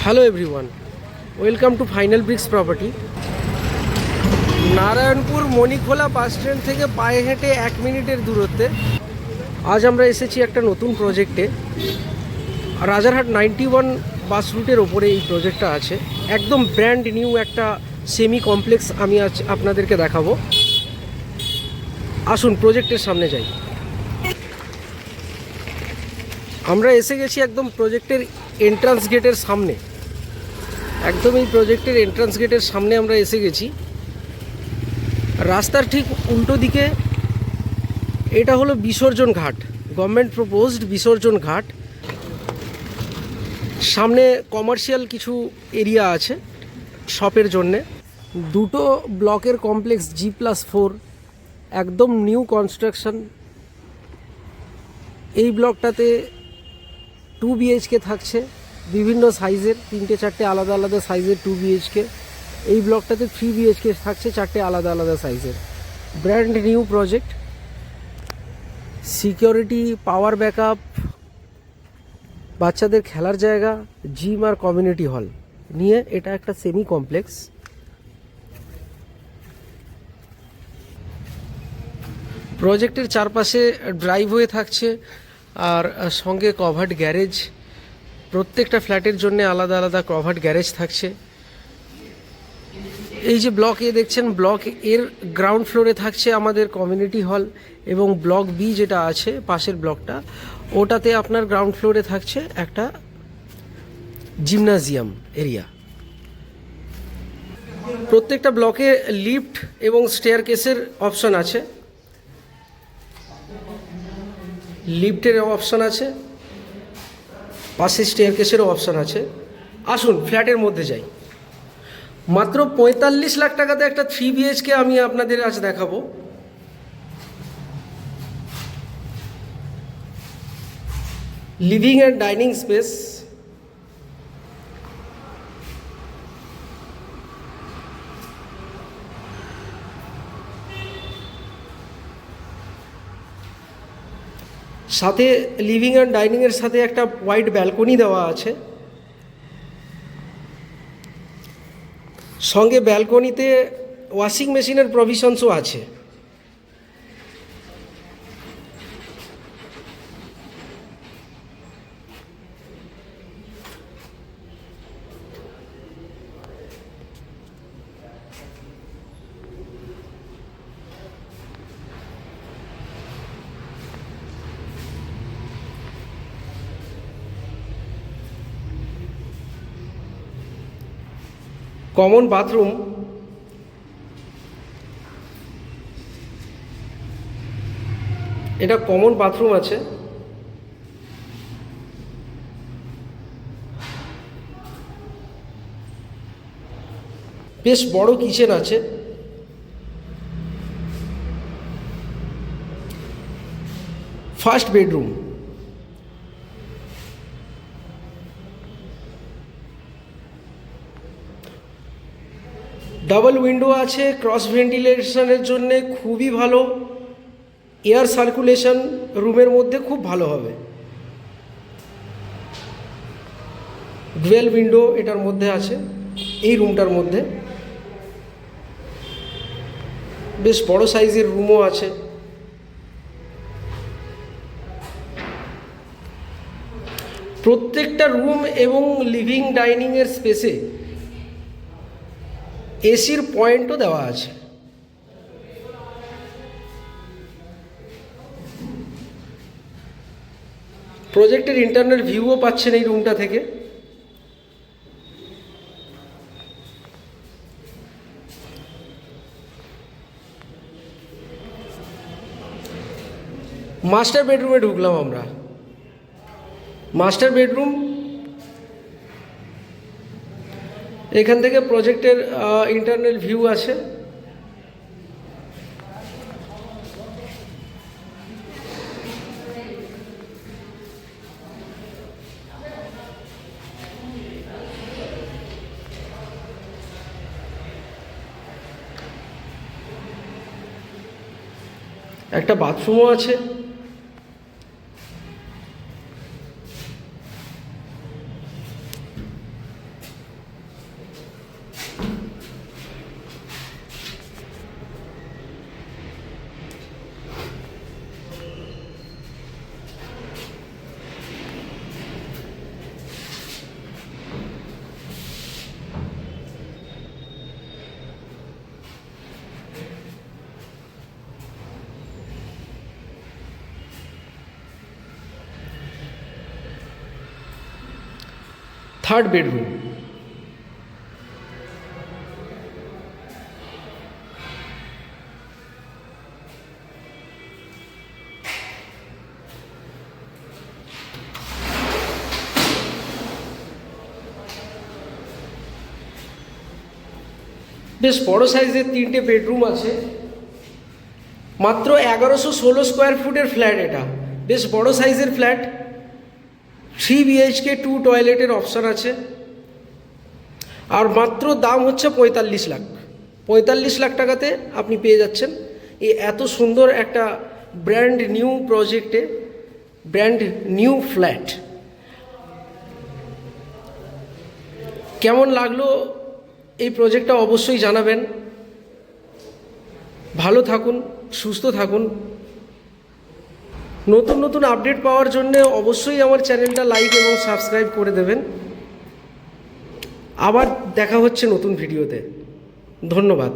Hello everyone, welcome to final bricks property. Narayanpur Manikhola bus stand থেকে পায়ে হেঁটে 1 মিনিটের দূরত্বে আজ আমরা এসেছি একটা নতুন প্রজেক্টে। রাজারহাট 91 বাস রুটের ওপরে এই প্রজেক্টটা আছে। একদম ব্র্যান্ড নিউ একটা সেমি কমপ্লেক্স আমি আজ আপনাদেরকে দেখাবো। আসুন প্রজেক্টের সামনে যাই। আমরা এসে গেছি একদম প্রজেক্টের এন্ট্রান্স গেটের সামনে। একদম এই প্রজেক্টের এন্ট্রান্স গেটের সামনে আমরা এসে গেছি। রাস্তার ঠিক উল্টো দিকে এটা হলো বিসর্জন ঘাট, গভর্নমেন্ট প্রপোজড বিসর্জন ঘাট। সামনে কমার্শিয়াল কিছু এরিয়া আছে শপের জন্যে। দুটো ব্লকের কমপ্লেক্স G+4, একদম নিউ কনস্ট্রাকশন। এই ব্লকটাতে 2 BHK থাকছে, বিভিন্ন সাইজের, 3-4টে আলাদা আলাদা সাইজের 2 BHK। এই ব্লকটাতে 3 BHK থাকছে, 4টে আলাদা আলাদা সাইজের। Brand new project. Security, power backup, বাচ্চাদের খেলার জায়গা, জিম আর কমিউনিটি হল নিয়ে এটা একটা সেমি কমপ্লেক্স। প্রজেক্টের চারপাশে ড্রাইভওয়ে থাকছে আর সঙ্গে কভার্ড গ্যারেজ। প্রত্যেকটা ফ্ল্যাটের জন্য আলাদা আলাদা কভার্ড গ্যারেজ থাকছে। এই যে ব্লক এ দেখছেন, ব্লক এর গ্রাউন্ড ফ্লোরে থাকছে আমাদের কমিউনিটি হল, এবং ব্লক বি যেটা আছে পাশের ব্লকটা, ওটাতে আপনার গ্রাউন্ড ফ্লোরে থাকছে একটা জিমনাজিয়াম এরিয়া। প্রত্যেকটা ব্লকে লিফট এবং স্টেয়ারকেসের অপশন আছে। লিফটের অপশন আছে, পাশে স্টেয়ারকেসেরও অপশন আছে। আসুন ফ্ল্যাটের মধ্যে যাই। মাত্র 45 লাখ টাকাতে একটা 3 BHK আমি আপনাদের আজ দেখাবো। লিভিং অ্যান্ড ডাইনিং স্পেস, সাথে লিভিং অ্যান্ড ডাইনিংয়ের সাথে একটা ওয়াইড ব্যালকনি দেওয়া আছে। সঙ্গে ব্যালকনিতে ওয়াশিং মেশিনের প্রভিশনসও আছে। কমন বাথরুম, এটা কমন বাথরুম আছে। বেশ বড় কিচেন আছে। ফার্স্ট বেডরুম, ডাবল উইন্ডো আছে, ক্রস ভেন্টিলেশনের জন্য খুবই ভালো। এয়ার সার্কুলেশন রুমের মধ্যে খুব ভালো হবে। ডুয়েল উইন্ডো এটার মধ্যে আছে, এই রুমটার মধ্যে। বেশ বড় সাইজের রুমও আছে। প্রত্যেকটা রুম এবং লিভিং ডাইনিংয়ের স্পেসে এসির পয়েন্টও দেওয়া আছে। প্রজেক্টের ইন্টারনাল ভিউও পাচ্ছেন এই রুমটা থেকে। মাস্টার বেডরুমে ঢুকলাম আমরা। মাস্টার বেডরুম, এখান থেকে প্রজেক্টের ইন্টারনাল ভিউ আছে। একটা বাথরুমও আছে। Third bedroom. বেশ বড় সাইজের 3টে বেডরুম আছে, মাত্র 1116 স্কোয়ার ফুটের ফ্ল্যাট। এটা বেশ বড় সাইজের ফ্ল্যাট। 3 BHK 2 টয়লেটের অপশান আছে। আর মাত্র দাম হচ্ছে 45 লাখ। 45 লাখ টাকাতে আপনি পেয়ে যাচ্ছেন এই এত সুন্দর একটা ব্র্যান্ড নিউ প্রজেক্টে, ব্র্যান্ড নিউ ফ্ল্যাট। কেমন লাগলো এই প্রজেক্টটা অবশ্যই জানাবেন। ভালো থাকুন, সুস্থ থাকুন। নতুন নতুন আপডেট পাওয়ার জন্য অবশ্যই আমার চ্যানেলটা লাইক এবং সাবস্ক্রাইব করে দেবেন। আবার দেখা হচ্ছে নতুন ভিডিওতে। ধন্যবাদ।